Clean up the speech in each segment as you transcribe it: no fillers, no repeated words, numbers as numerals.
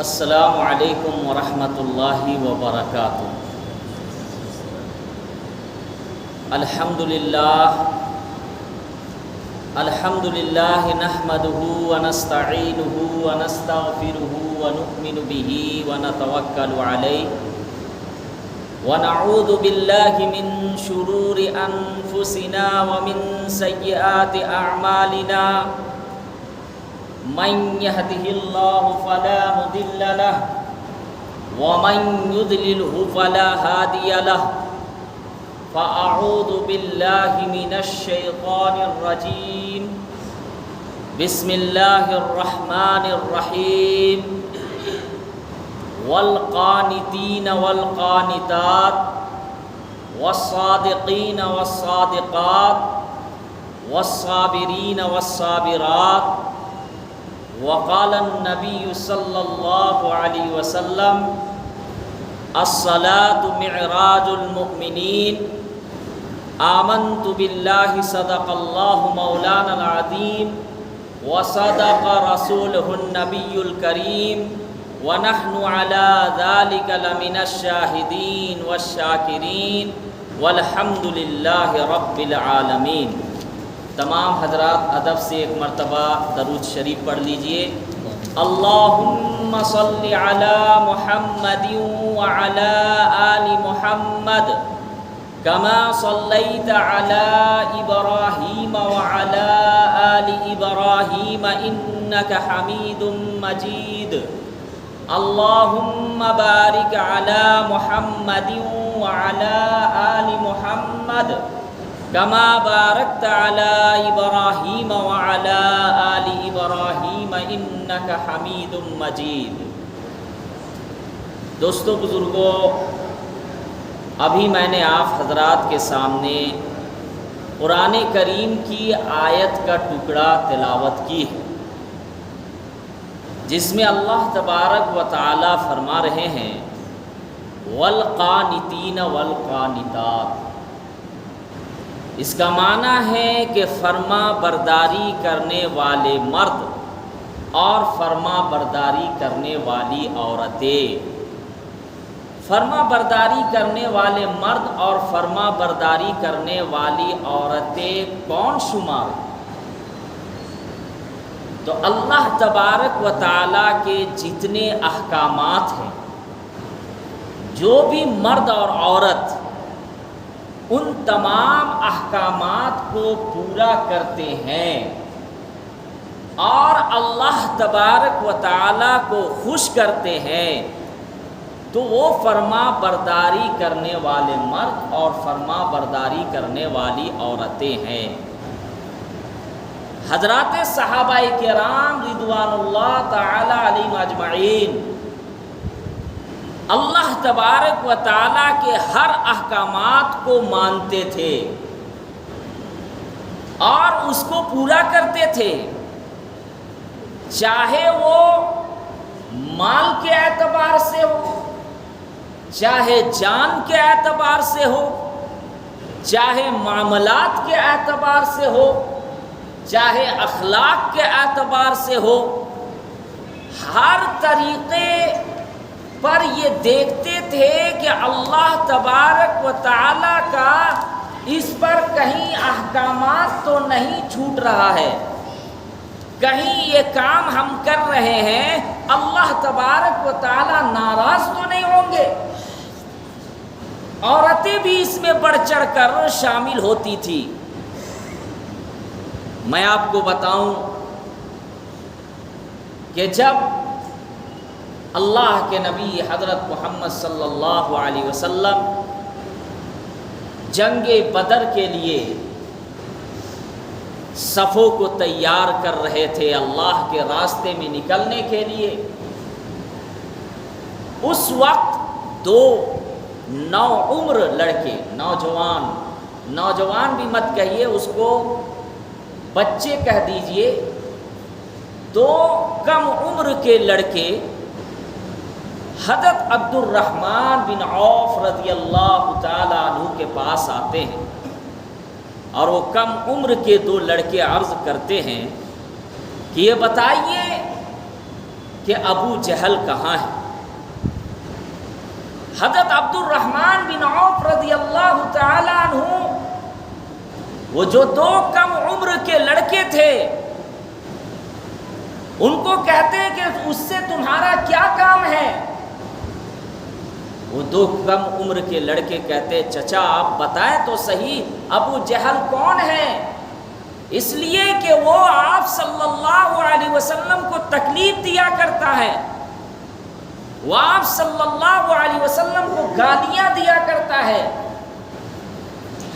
السلام علیکم ورحمۃ اللہ وبرکاتہ۔ الحمد للہ نحمدہ ونستعینہ ونستغفرہ ونؤمن بہ ونتوکل علیہ ونعوذ باللہ من شرور انفسنا ومن سیئات اعمالنا من يهده الله فلا مضل له ومن يضلله فلا هادي له فأعوذ بالله من الشيطان الرجيم بسم الله الرحمن الرحيم والقانتين والقانتات والصادقين والصادقات والصابرين والصابرات وقال النبي صلى الله عليه وسلم الصلاة معراج المؤمنين آمنت بالله صدق الله مولانا العظيم وصدق رسوله النبي الكريم ونحن على ذلك لمن الشاهدين والشاكرين والحمد لله رب العالمين۔ تمام حضرات ادب سے ایک مرتبہ درود شریف پڑھ لیجئے۔ اللہم صلی علی محمد وعلی آل محمد کما صلیت علی ابراہیم وعلی آل ابراہیم انک حمید مجید۔ اللہم بارک علی محمد وعلی آل محمد کما بارکت علی ابراہیم وعلی آل ابراہیم انک حمید مجید۔ دوستو بزرگوں، ابھی میں نے آپ حضرات کے سامنے قرآن کریم کی آیت کا ٹکڑا تلاوت کی ہے، جس میں اللہ تبارک و تعالی فرما رہے ہیں والقانتین والقانتات۔ اس کا معنی ہے کہ فرما برداری کرنے والے مرد اور فرما برداری کرنے والی عورتیں۔ فرما برداری کرنے والے مرد اور فرما برداری کرنے والی عورتیں کون شمار؟ تو اللہ تبارک و تعالیٰ کے جتنے احکامات ہیں، جو بھی مرد اور عورت ان تمام احکامات کو پورا کرتے ہیں اور اللہ تبارک و تعالیٰ کو خوش کرتے ہیں، تو وہ فرما برداری کرنے والے مرد اور فرما برداری کرنے والی عورتیں ہیں۔ حضرات صحابہ کرام رضوان اللہ تعالی علیہم اجمعین اللہ تبارک و تعالیٰ کے ہر احکامات کو مانتے تھے اور اس کو پورا کرتے تھے، چاہے وہ مال کے اعتبار سے ہو، چاہے جان کے اعتبار سے ہو، چاہے معاملات کے اعتبار سے ہو، چاہے اخلاق کے اعتبار سے ہو، ہر طریقے پر یہ دیکھتے تھے کہ اللہ تبارک و تعالیٰ کا اس پر کہیں احکامات تو نہیں چھوٹ رہا ہے، کہیں یہ کام ہم کر رہے ہیں اللہ تبارک و تعالیٰ ناراض تو نہیں ہوں گے۔ عورتیں بھی اس میں بڑھ چڑھ کر شامل ہوتی تھی۔ میں آپ کو بتاؤں کہ جب اللہ کے نبی حضرت محمد صلی اللہ علیہ وسلم جنگ بدر کے لیے صفوں کو تیار کر رہے تھے اللہ کے راستے میں نکلنے کے لیے، اس وقت دو نوعمر لڑکے، نوجوان بھی مت کہیے، اس کو بچے کہہ دیجئے، دو کم عمر کے لڑکے حضرت عبد الرحمن بن عوف رضی اللہ تعالی عنہ کے پاس آتے ہیں اور وہ کم عمر کے دو لڑکے عرض کرتے ہیں کہ یہ بتائیے کہ ابو جہل کہاں ہے۔ حضرت عبد الرحمن بن عوف رضی اللہ تعالیٰ عنہ، وہ جو دو کم عمر کے لڑکے تھے، ان کو کہتے ہیں کہ اس سے تمہارا کیا کام ہے؟ وہ دو کم عمر کے لڑکے کہتے چچا آپ بتائیں تو صحیح ابو جہل کون ہے؟ اس لیے کہ وہ آپ صلی اللہ علیہ وسلم کو تکلیف دیا کرتا ہے، وہ آپ صلی اللہ علیہ وسلم کو گالیاں دیا کرتا ہے۔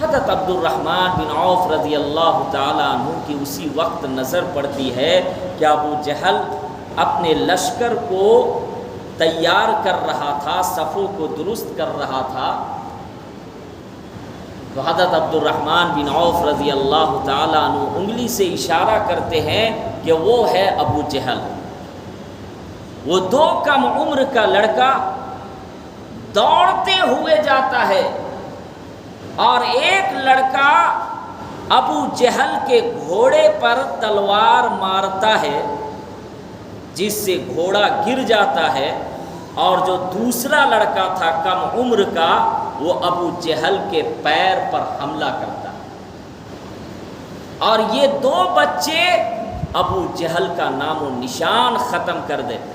حضرت عبد الرحمن بن عوف رضی اللہ تعالیٰ عنہ کی اسی وقت نظر پڑتی ہے کہ ابو جہل اپنے لشکر کو تیار کر رہا تھا، صفوں کو درست کر رہا تھا۔ تو حضرت عبد الرحمن بن عوف رضی اللہ تعالیٰ عنہ انگلی سے اشارہ کرتے ہیں کہ وہ ہے ابو جہل۔ وہ دو کم عمر کا لڑکا دوڑتے ہوئے جاتا ہے اور ایک لڑکا ابو جہل کے گھوڑے پر تلوار مارتا ہے، جس سے گھوڑا گر جاتا ہے، اور جو دوسرا لڑکا تھا کم عمر کا وہ ابو جہل کے پیر پر حملہ کرتا ہے، اور یہ دو بچے ابو جہل کا نام و نشان ختم کر دیتے ہیں،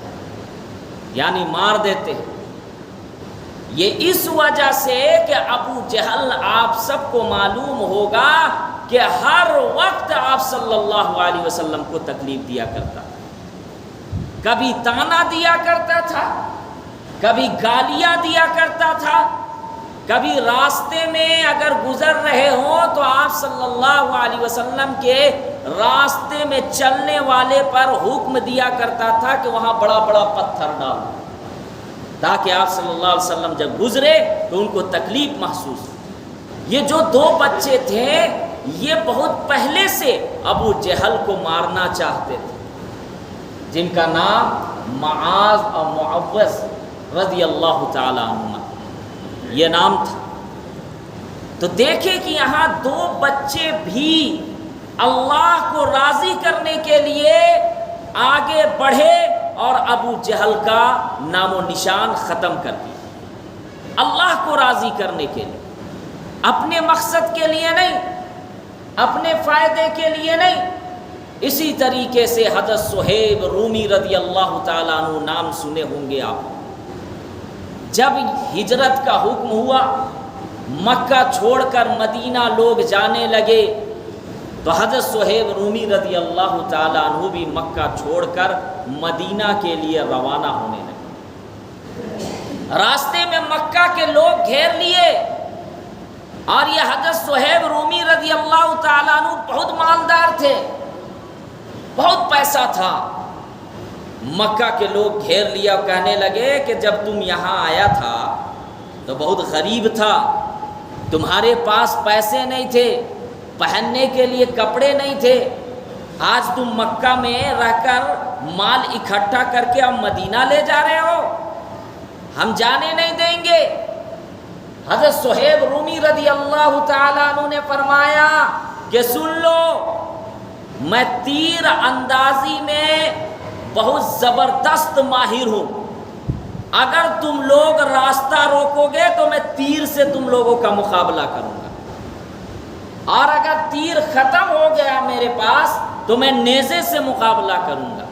یعنی مار دیتے ہیں۔ یہ اس وجہ سے کہ ابو جہل آپ سب کو معلوم ہوگا کہ ہر وقت آپ صلی اللہ علیہ وسلم کو تکلیف دیا کرتا، کبھی تانا دیا کرتا تھا، کبھی گالیاں دیا کرتا تھا، کبھی راستے میں اگر گزر رہے ہوں تو آپ صلی اللہ علیہ وسلم کے راستے میں چلنے والے پر حکم دیا کرتا تھا کہ وہاں بڑا بڑا پتھر ڈالو، تاکہ آپ صلی اللہ علیہ وسلم جب گزرے تو ان کو تکلیف محسوس ہو۔ یہ جو دو بچے تھے یہ بہت پہلے سے ابو جہل کو مارنا چاہتے تھے، جن کا نام معاذ اور معوذ رضی اللہ تعالیٰ عنہ یہ نام تھا۔ تو دیکھیں کہ یہاں دو بچے بھی اللہ کو راضی کرنے کے لیے آگے بڑھے اور ابو جہل کا نام و نشان ختم کر دیا، اللہ کو راضی کرنے کے لیے، اپنے مقصد کے لیے نہیں، اپنے فائدے کے لیے نہیں۔ اسی طریقے سے حضرت صہیب رومی رضی اللہ تعالیٰ عنہ نام سنے ہوں گے آپ، جب ہجرت کا حکم ہوا، مکہ چھوڑ کر مدینہ لوگ جانے لگے، تو حضرت صہیب رومی رضی اللہ تعالیٰ عنہ بھی مکہ چھوڑ کر مدینہ کے لیے روانہ ہونے لگے۔ راستے میں مکہ کے لوگ گھیر لیے، اور یہ حضرت صہیب رومی رضی اللہ تعالیٰ عنہ بہت مالدار تھے، بہت پیسہ تھا۔ مکہ کے لوگ گھیر لیا، کہنے لگے کہ جب تم یہاں آیا تھا تو بہت غریب تھا، تمہارے پاس پیسے نہیں تھے، پہننے کے لیے کپڑے نہیں تھے، آج تم مکہ میں رہ کر مال اکٹھا کر کے اب مدینہ لے جا رہے ہو، ہم جانے نہیں دیں گے۔ حضرت صہیب رومی رضی اللہ تعالیٰ عنہ نے فرمایا کہ سن لو، میں تیر اندازی میں بہت زبردست ماہر ہوں، اگر تم لوگ راستہ روکو گے تو میں تیر سے تم لوگوں کا مقابلہ کروں گا، اور اگر تیر ختم ہو گیا میرے پاس تو میں نیزے سے مقابلہ کروں گا۔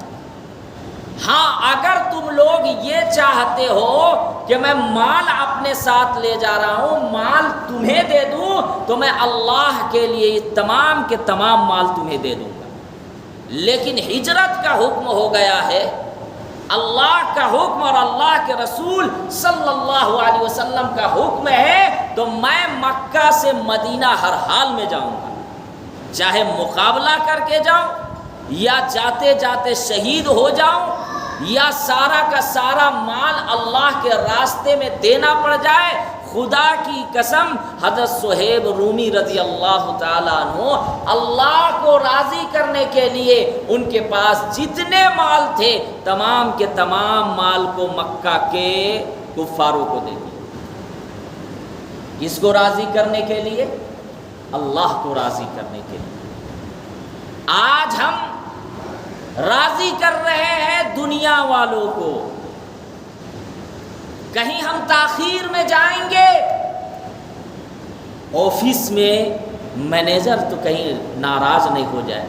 ہاں اگر تم لوگ یہ چاہتے ہو کہ میں مال اپنے ساتھ لے جا رہا ہوں، مال تمہیں دے دوں، تو میں اللہ کے لیے یہ تمام کے تمام مال تمہیں دے دوں گا، لیکن ہجرت کا حکم ہو گیا ہے، اللہ کا حکم اور اللہ کے رسول صلی اللہ علیہ وسلم کا حکم ہے، تو میں مکہ سے مدینہ ہر حال میں جاؤں گا، چاہے مقابلہ کر کے جاؤں، یا جاتے جاتے شہید ہو جاؤں، یا سارا کا سارا مال اللہ کے راستے میں دینا پڑ جائے۔ خدا کی قسم حضرت صہیب رومی رضی اللہ تعالیٰ عنہ اللہ کو راضی کرنے کے لیے ان کے پاس جتنے مال تھے تمام کے تمام مال کو مکہ کے کفاروں کو دے دیا۔ کس کو راضی کرنے کے لیے؟ اللہ کو راضی کرنے کے لیے۔ آج ہم راضی کر رہے ہیں دنیا والوں کو. کہیں ہم تاخیر میں جائیں گے، آفس میں مینیجر تو کہیں ناراض نہیں ہو جائے،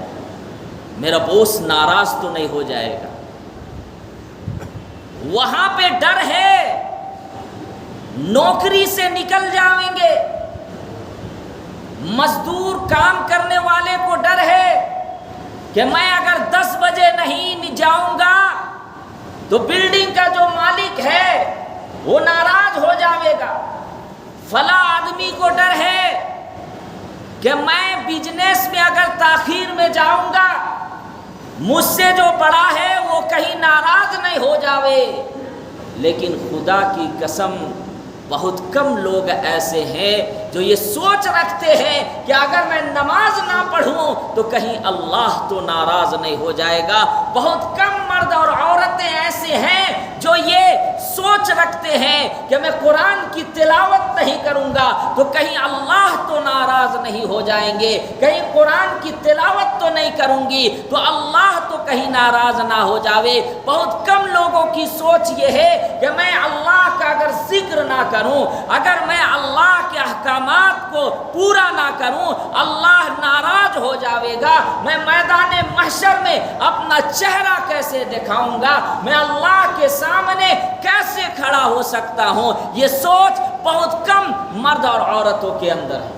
میرا باس ناراض تو نہیں ہو جائے گا، وہاں پہ ڈر ہے. نوکری سے نکل جائیں گے، مزدور کام کرنے والے کو ڈر ہے کہ میں اگر 10 بجے نہیں جاؤں گا تو بلڈنگ کا جو مالک ہے وہ ناراض ہو جائے گا. فلاں آدمی کو ڈر ہے کہ میں بزنس میں اگر تاخیر میں جاؤں گا مجھ سے جو بڑا ہے وہ کہیں ناراض نہیں ہو جاوے. لیکن خدا کی قسم بہت کم لوگ ایسے ہیں جو یہ سوچ رکھتے ہیں کہ اگر میں نماز نہ پڑھوں تو کہیں اللہ تو ناراض نہیں ہو جائے گا. بہت کم مرد اور عورتیں ایسے ہیں جو یہ سوچ رکھتے ہیں کہ میں قرآن کی تلاوت نہیں کروں گا تو کہیں اللہ تو ناراض نہیں ہو جائیں گے، کہیں قرآن کی تلاوت تو نہیں کروں گی تو اللہ تو کہیں ناراض نہ ہو جاوے. بہت کم لوگوں کی سوچ یہ ہے کہ میں اللہ کا اگر ذکر نہ کروں، اگر میں اللہ کے احکامات کو پورا نہ کروں اللہ ناراض ہو جاوے گا. میں میدان محشر میں اپنا چہرہ کیسے دکھاؤں گا، میں اللہ کے سامنے کیسے کھڑا ہو سکتا ہوں. یہ سوچ بہت کم مرد اور عورتوں کے اندر ہے.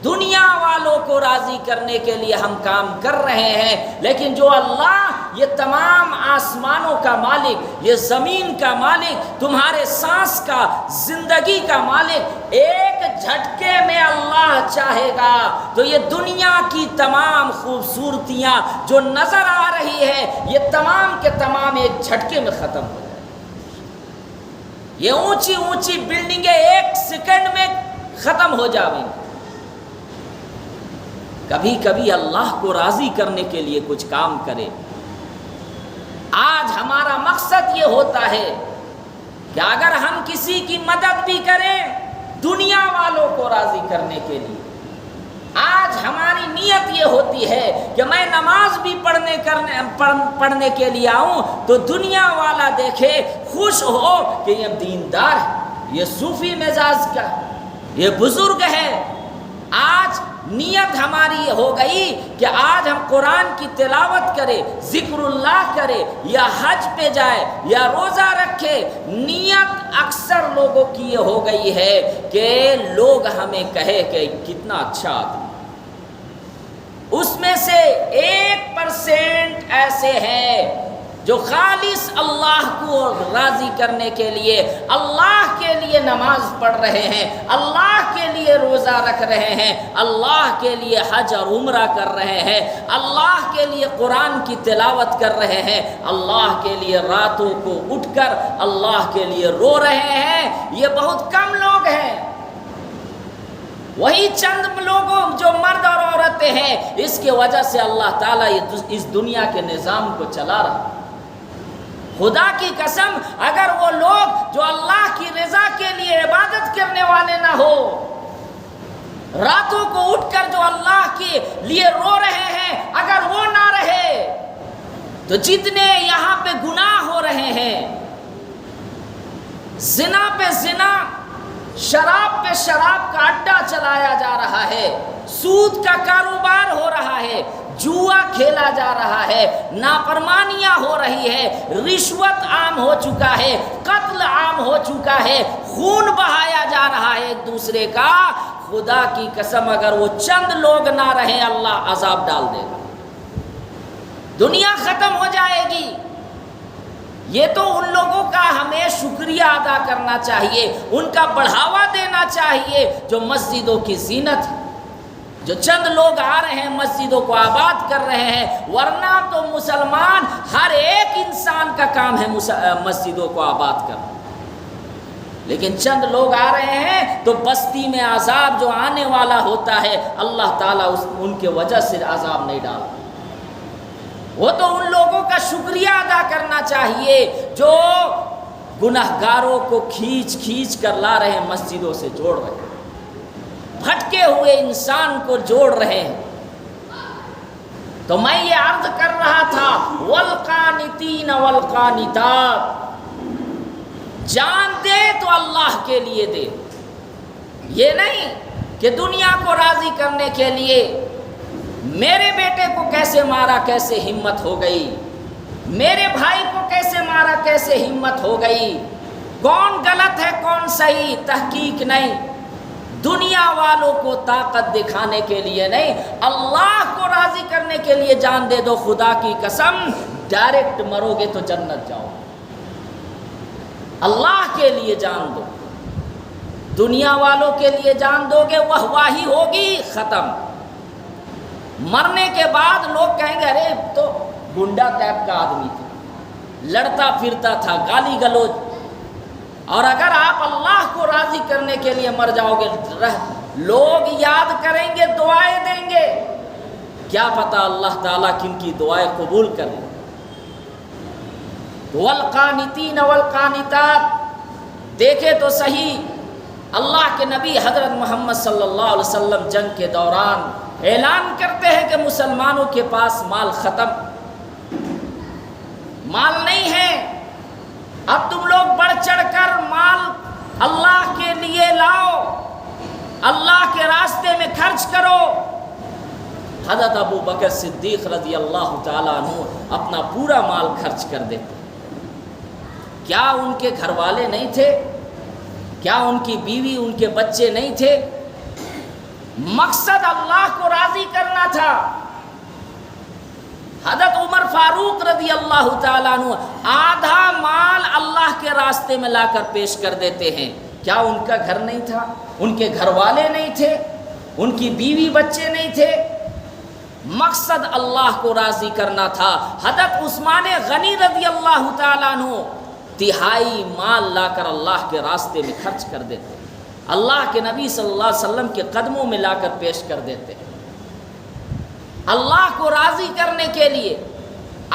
دنیا والوں کو راضی کرنے کے لیے ہم کام کر رہے ہیں، لیکن جو اللہ یہ تمام آسمانوں کا مالک، یہ زمین کا مالک، تمہارے سانس کا، زندگی کا مالک، ایک جھٹکے میں اللہ چاہے گا تو یہ دنیا کی تمام خوبصورتیاں جو نظر آ رہی ہے یہ تمام کے تمام ایک جھٹکے میں ختم ہو جائے. یہ اونچی اونچی بلڈنگیں ایک سیکنڈ میں ختم ہو جائیں. کبھی کبھی اللہ کو راضی کرنے کے لیے کچھ کام کرے. آج ہمارا مقصد یہ ہوتا ہے کہ اگر ہم کسی کی مدد بھی کریں دنیا والوں کو راضی کرنے کے لیے، آج ہماری نیت یہ ہوتی ہے کہ میں نماز بھی پڑھنے کے لیے آؤں تو دنیا والا دیکھے خوش ہو کہ یہ دیندار ہے، یہ صوفی مزاج کا، یہ بزرگ ہے. آج نیت ہماری ہو گئی کہ آج ہم قرآن کی تلاوت کرے، ذکر اللہ کرے، یا حج پہ جائے یا روزہ رکھے. نیت اکثر لوگوں کی یہ ہو گئی ہے کہ لوگ ہمیں کہے کہ کتنا اچھا آدمی. اس میں سے 1% ایسے ہیں جو خالص اللہ کو راضی کرنے کے لیے، اللہ کے لیے نماز پڑھ رہے ہیں، اللہ کے لیے روزہ رکھ رہے ہیں، اللہ کے لیے حج اور عمرہ کر رہے ہیں، اللہ کے لیے قرآن کی تلاوت کر رہے ہیں، اللہ کے لیے راتوں کو اٹھ کر اللہ کے لیے رو رہے ہیں. یہ بہت کم لوگ ہیں. وہی چند لوگوں جو مرد اور عورتیں ہیں، اس کی وجہ سے اللہ تعالیٰ اس دنیا کے نظام کو چلا رہا. خدا کی قسم اگر وہ لوگ جو اللہ کی رضا کے لیے عبادت کرنے والے نہ ہو، راتوں کو اٹھ کر جو اللہ کے لیے رو رہے ہیں، اگر وہ نہ رہے تو جتنے یہاں پہ گناہ ہو رہے ہیں، زنا پہ زنا، شراب پہ شراب کا اڈا چلایا جا رہا ہے، سود کا کاروبار ہو رہا ہے، جوا کھیلا جا رہا ہے، نافرمانیاں ہو رہی ہے، رشوت عام ہو چکا ہے، قتل عام ہو چکا ہے، خون بہایا جا رہا ہے ایک دوسرے کا. خدا کی قسم اگر وہ چند لوگ نہ رہیں اللہ عذاب ڈال دے گا، دنیا ختم ہو جائے گی. یہ تو ان لوگوں کا ہمیں شکریہ ادا کرنا چاہیے، ان کا بڑھاوا دینا چاہیے جو مسجدوں کی زینت ہے، جو چند لوگ آ رہے ہیں مسجدوں کو آباد کر رہے ہیں. ورنہ تو مسلمان ہر ایک انسان کا کام ہے مسجدوں کو آباد کرنا، لیکن چند لوگ آ رہے ہیں تو بستی میں عذاب جو آنے والا ہوتا ہے اللہ تعالیٰ ان کے وجہ سے عذاب نہیں ڈالتا. وہ تو ان لوگوں کا شکریہ ادا کرنا چاہیے جو گنہگاروں کو کھینچ کھینچ کر لا رہے ہیں، مسجدوں سے جوڑ رہے ہیں، بھٹکے ہوئے انسان کو جوڑ رہے ہیں. تو میں یہ عرض کر رہا تھا والقانتین والقانتات، جان دے تو اللہ کے لیے دے، یہ نہیں کہ دنیا کو راضی کرنے کے لیے میرے بیٹے کو کیسے مارا کیسے ہمت ہو گئی، میرے بھائی کو کیسے مارا کیسے ہمت ہو گئی، کون غلط ہے کون صحیح، تحقیق نہیں، دنیا والوں کو طاقت دکھانے کے لیے نہیں، اللہ کو راضی کرنے کے لیے جان دے دو، خدا کی قسم ڈائریکٹ مرو گے تو جنت جاؤ، اللہ کے لیے جان دو، دنیا والوں کے لیے جان دو گے واہ واہی ہوگی، ختم، مرنے کے بعد لوگ کہیں گے ارے تو گنڈا ٹائپ کا آدمی تھا، لڑتا پھرتا تھا، گالی گلوچ، اور اگر آپ اللہ کو راضی کرنے کے لیے مر جاؤ گے لوگ یاد کریں گے، دعائیں دیں گے، کیا پتہ اللہ تعالیٰ کن کی دعائیں قبول کر لیں۔ والقانتین والقانتات، دیکھے تو صحیح اللہ کے نبی حضرت محمد صلی اللہ علیہ وسلم جنگ کے دوران اعلان کرتے ہیں کہ مسلمانوں کے پاس مال ختم، مال نہیں ہے، اب تم لوگ بڑھ چڑھ کر مال اللہ کے لیے لاؤ، اللہ کے راستے میں خرچ کرو۔ حضرت ابو بکر صدیق رضی اللہ تعالیٰ عنہ اپنا پورا مال خرچ کر دیتے۔ کیا ان کے گھر والے نہیں تھے؟ کیا ان کی بیوی ان کے بچے نہیں تھے؟ مقصد اللہ کو راضی کرنا تھا۔ حضرت عمر فاروق رضی اللہ تعالیٰ عنہ آدھا مال اللہ کے راستے میں لا کر پیش کر دیتے ہیں۔ کیا ان کا گھر نہیں تھا؟ ان کے گھر والے نہیں تھے؟ ان کی بیوی بچے نہیں تھے؟ مقصد اللہ کو راضی کرنا تھا۔ حضرت عثمان غنی رضی اللہ تعالیٰ عنہ تہائی مال لا کر اللہ کے راستے میں خرچ کر دیتے، اللہ کے نبی صلی اللہ علیہ وسلم کے قدموں میں لا کر پیش کر دیتے، اللہ کو راضی کرنے کے لیے۔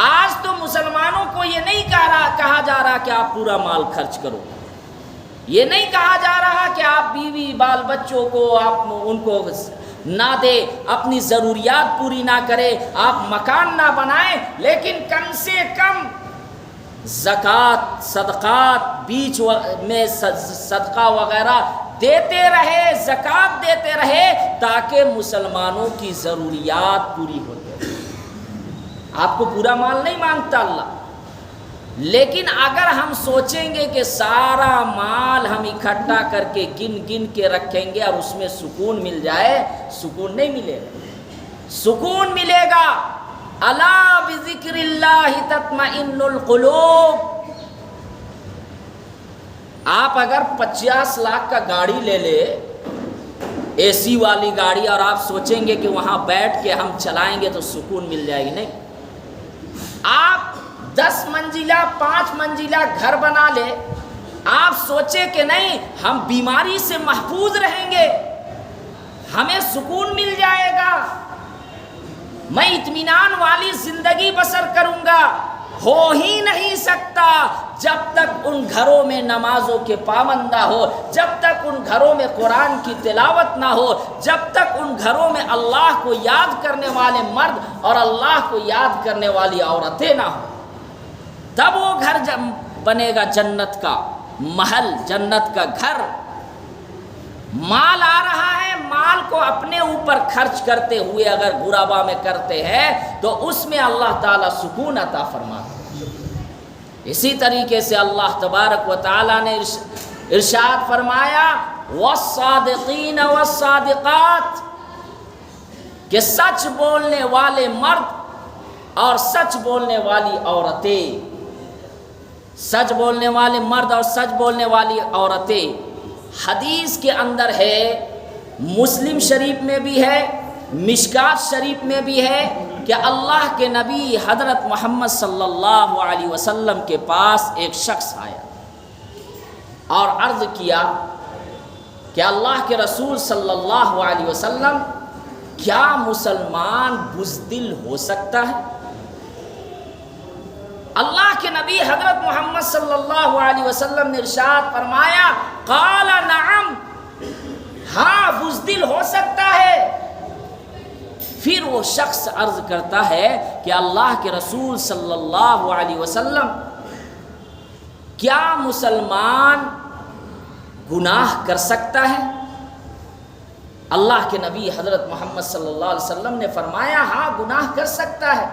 آج تو مسلمانوں کو یہ نہیں کہا جا رہا کہ آپ پورا مال خرچ کرو، یہ نہیں کہا جا رہا کہ آپ بیوی بال بچوں کو آپ ان کو نہ دے، اپنی ضروریات پوری نہ کرے، آپ مکان نہ بنائیں، لیکن کم سے کم زکوٰۃ صدقات بیچ میں صدقہ وغیرہ دیتے رہے، زکوٰۃ دیتے رہے، تاکہ مسلمانوں کی ضروریات پوری ہوتی رہے۔ آپ کو پورا مال نہیں مانگتا اللہ، لیکن اگر ہم سوچیں گے کہ سارا مال ہم اکٹھا کر کے گن گن کے رکھیں گے اور اس میں سکون مل جائے، سکون نہیں ملے گا۔ سکون ملے گا الا بذکر اللہ تطمئن القلوب۔ آپ اگر 50 لاکھ کا گاڑی لے لے، اے سی والی گاڑی، اور آپ سوچیں گے کہ وہاں بیٹھ کے ہم چلائیں گے تو سکون مل جائے گی، نہیں۔ آپ 10 منزلہ 5 منزلہ گھر بنا لے، آپ سوچیں کہ نہیں ہم بیماری سے محفوظ رہیں گے، ہمیں سکون مل جائے گا، میں اطمینان والی زندگی بسر کروں گا۔ ہو ہی نہیں سکتا جب تک ان گھروں میں نمازوں کے پابند نہ ہو، جب تک ان گھروں میں قرآن کی تلاوت نہ ہو، جب تک ان گھروں میں اللہ کو یاد کرنے والے مرد اور اللہ کو یاد کرنے والی عورتیں نہ ہوں، تب وہ گھر بنے گا جنت کا محل، جنت کا گھر۔ مال آ رہا ہے، مال کو اپنے اوپر خرچ کرتے ہوئے اگر غربا میں کرتے ہیں تو اس میں اللہ تعالیٰ سکون عطا فرماتا ہے۔ اسی طریقے سے اللہ تبارک و تعالیٰ نے ارشاد فرمایا والصادقین والصادقات، کہ سچ بولنے والے مرد اور سچ بولنے والی عورتیں، سچ بولنے والے مرد اور سچ بولنے والی عورتیں۔ حدیث کے اندر ہے، مسلم شریف میں بھی ہے، مشکات شریف میں بھی ہے، کہ اللہ کے نبی حضرت محمد صلی اللہ علیہ وسلم کے پاس ایک شخص آیا اور عرض کیا کہ اللہ کے رسول صلی اللہ علیہ وسلم، کیا مسلمان بزدل ہو سکتا ہے؟ اللہ کے نبی حضرت محمد صلی اللہ علیہ وسلم نے ارشاد فرمایا، قال نعم، ہاں بزدل ہو سکتا ہے۔ پھر وہ شخص عرض کرتا ہے کہ اللہ کے رسول صلی اللہ علیہ وسلم، کیا مسلمان گناہ کر سکتا ہے؟ اللہ کے نبی حضرت محمد صلی اللہ علیہ وسلم نے فرمایا ہاں گناہ کر سکتا ہے۔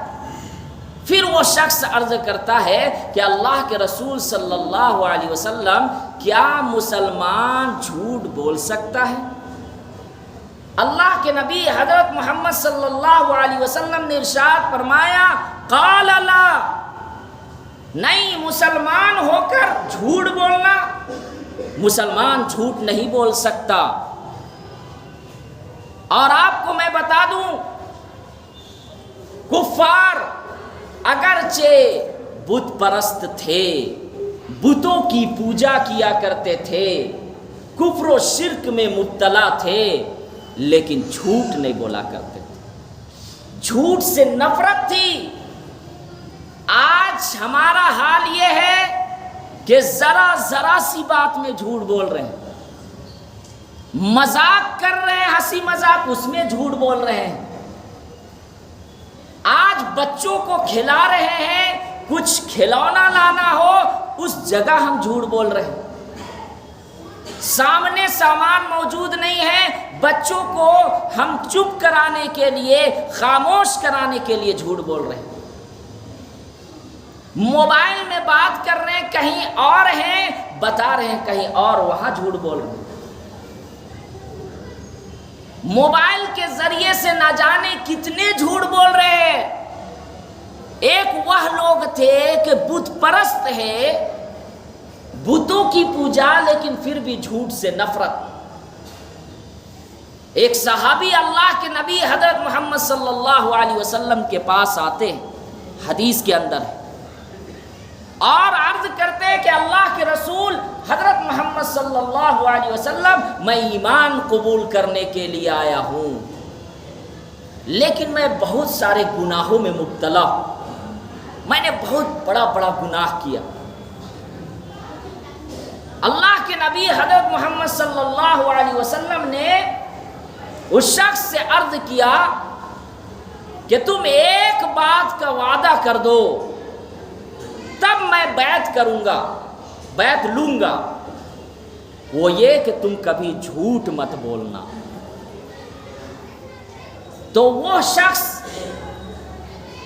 پھر وہ شخص عرض کرتا ہے کہ اللہ کے رسول صلی اللہ علیہ وسلم، کیا مسلمان جھوٹ بول سکتا ہے؟ اللہ کے نبی حضرت محمد صلی اللہ علیہ وسلم نے ارشاد فرمایا قال لا، نہیں، مسلمان ہو کر جھوٹ بولنا، مسلمان جھوٹ نہیں بول سکتا۔ اور آپ کو میں بتا دوں، کفار اگرچہ بت پرست تھے، بتوں کی پوجا کیا کرتے تھے، کفر و شرک میں مبتلا تھے، لیکن جھوٹ نہیں بولا کرتے تھے، جھوٹ سے نفرت تھی۔ آج ہمارا حال یہ ہے کہ ذرا سی بات میں جھوٹ بول رہے ہیں، مذاق کر رہے ہیں، ہنسی مذاق، اس میں جھوٹ بول رہے ہیں۔ آج بچوں کو کھلا رہے ہیں، کچھ کھلونا لانا ہو اس جگہ ہم جھوٹ بول رہے ہیں، سامنے سامان موجود نہیں ہے، بچوں کو ہم چپ کرانے کے لیے، خاموش کرانے کے لیے جھوٹ بول رہے ہیں۔ موبائل میں بات کر رہے ہیں، کہیں اور ہیں، بتا رہے ہیں کہیں اور، وہاں جھوٹ بول رہے ہیں۔ موبائل کے ذریعے سے نہ جانے کتنے جھوٹ بول رہے ہیں۔ ایک وہ لوگ تھے کہ بت پرست ہے، بتوں کی پوجا، لیکن پھر بھی جھوٹ سے نفرت۔ ایک صحابی اللہ کے نبی حضرت محمد صلی اللہ علیہ وسلم کے پاس آتے ہیں، حدیث کے اندر ہے، اور عرض کرتے ہیں کہ اللہ کے رسول حضرت محمد صلی اللہ علیہ وسلم، میں ایمان قبول کرنے کے لیے آیا ہوں، لیکن میں بہت سارے گناہوں میں مبتلا ہوں، میں نے بہت بڑا گناہ کیا۔ اللہ کے نبی حضرت محمد صلی اللہ علیہ وسلم نے اس شخص سے عرض کیا کہ تم ایک بات کا وعدہ کر دو، تب میں بیعت کروں گا، بیعت لوں گا، وہ یہ کہ تم کبھی جھوٹ مت بولنا۔ تو وہ شخص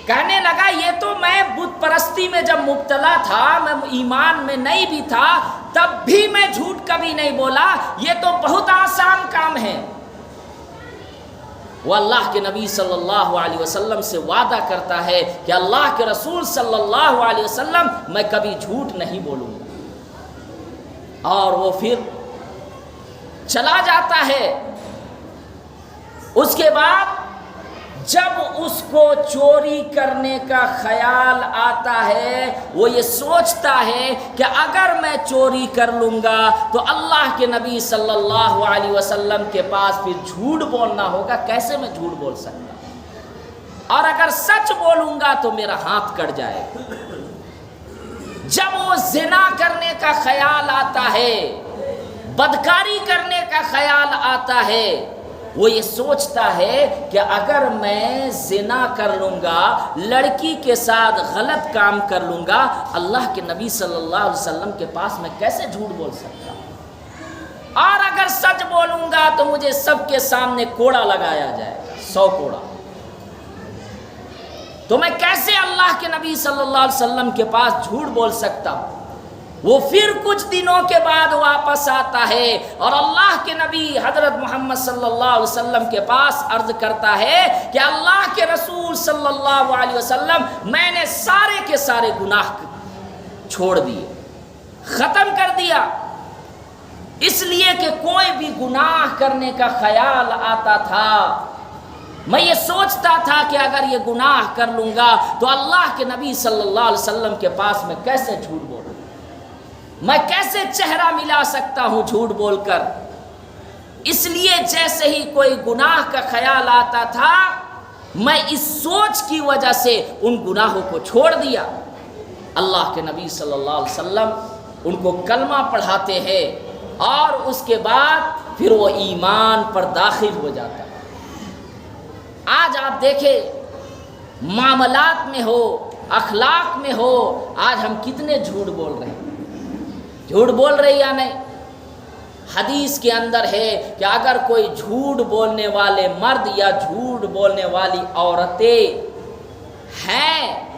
کہنے لگا یہ تو میں بت پرستی میں جب مبتلا تھا، میں ایمان میں نہیں بھی تھا، تب بھی میں جھوٹ کبھی نہیں بولا، یہ تو بہت آسان کام ہے۔ وہ اللہ کے نبی صلی اللہ علیہ وسلم سے وعدہ کرتا ہے کہ اللہ کے رسول صلی اللہ علیہ وسلم، میں کبھی جھوٹ نہیں بولوں گا، اور وہ پھر چلا جاتا ہے۔ اس کے بعد جب اس کو چوری کرنے کا خیال آتا ہے، وہ یہ سوچتا ہے کہ اگر میں چوری کر لوں گا تو اللہ کے نبی صلی اللہ علیہ وسلم کے پاس پھر جھوٹ بولنا ہوگا، کیسے میں جھوٹ بول سکتا، اور اگر سچ بولوں گا تو میرا ہاتھ کٹ جائے گا۔ جب وہ زنا کرنے کا خیال آتا ہے، بدکاری کرنے کا خیال آتا ہے، وہ یہ سوچتا ہے کہ اگر میں زنا کر لوں گا، لڑکی کے ساتھ غلط کام کر لوں گا، اللہ کے نبی صلی اللہ علیہ وسلم کے پاس میں کیسے جھوٹ بول سکتا ہوں، اور اگر سچ بولوں گا تو مجھے سب کے سامنے کوڑا لگایا جائے گا، 100 کوڑا، تو میں کیسے اللہ کے نبی صلی اللہ علیہ وسلم کے پاس جھوٹ بول سکتا ہوں۔ وہ پھر کچھ دنوں کے بعد واپس آتا ہے اور اللہ کے نبی حضرت محمد صلی اللہ علیہ وسلم کے پاس عرض کرتا ہے کہ اللہ کے رسول صلی اللہ علیہ وسلم، میں نے سارے کے سارے گناہ چھوڑ دیے، ختم کر دیا، اس لیے کہ کوئی بھی گناہ کرنے کا خیال آتا تھا، میں یہ سوچتا تھا کہ اگر یہ گناہ کر لوں گا تو اللہ کے نبی صلی اللہ علیہ وسلم کے پاس میں کیسے جھوٹ بولوں، میں کیسے چہرہ ملا سکتا ہوں جھوٹ بول کر۔ اس لیے جیسے ہی کوئی گناہ کا خیال آتا تھا، میں اس سوچ کی وجہ سے ان گناہوں کو چھوڑ دیا۔ اللہ کے نبی صلی اللہ علیہ وسلم ان کو کلمہ پڑھاتے ہیں، اور اس کے بعد پھر وہ ایمان پر داخل ہو جاتا ہے۔ آج آپ دیکھیں معاملات میں ہو، اخلاق میں ہو، آج ہم کتنے جھوٹ بول رہے ہیں، جھوٹ بول رہے یا نہیں؟ حدیث کے اندر ہے کہ اگر کوئی جھوٹ بولنے والے مرد یا جھوٹ بولنے والی عورتیں ہیں،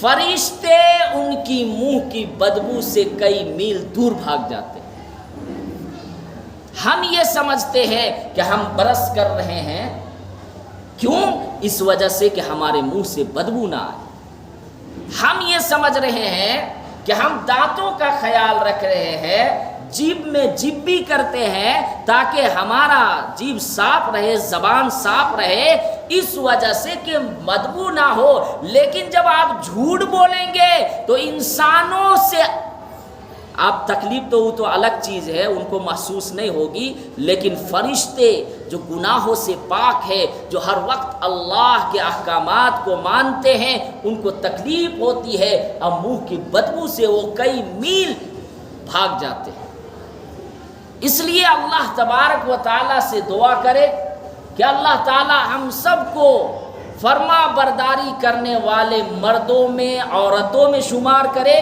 فرشتے ان کی منہ کی بدبو سے کئی میل دور بھاگ جاتے ہیں۔ ہم یہ سمجھتے ہیں کہ ہم برس کر رہے ہیں، کیوں؟ اس وجہ سے کہ ہمارے منہ سے بدبو نہ آئے۔ ہم یہ سمجھ رہے ہیں کہ ہم دانتوں کا خیال رکھ رہے ہیں، جیب میں جبی کرتے ہیں تاکہ ہمارا جیب صاف رہے، زبان صاف رہے، اس وجہ سے کہ بدبو نہ ہو۔ لیکن جب آپ جھوٹ بولیں گے تو انسانوں سے آپ تکلیف تو وہ تو الگ چیز ہے، ان کو محسوس نہیں ہوگی، لیکن فرشتے جو گناہوں سے پاک ہے، جو ہر وقت اللہ کے احکامات کو مانتے ہیں، ان کو تکلیف ہوتی ہے اور منہ کی بدبو سے وہ کئی میل بھاگ جاتے ہیں۔ اس لیے اللہ تبارک و تعالیٰ سے دعا کرے کہ اللہ تعالیٰ ہم سب کو فرما برداری کرنے والے مردوں میں، عورتوں میں شمار کرے،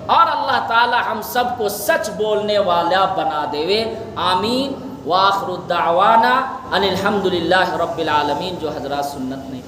اور اللہ تعالیٰ ہم سب کو سچ بولنے والا بنا دے۔ آمین۔ وآخر الدعوانا ان الحمد للہ رب العالمین۔ جو حضرات سنت نہیں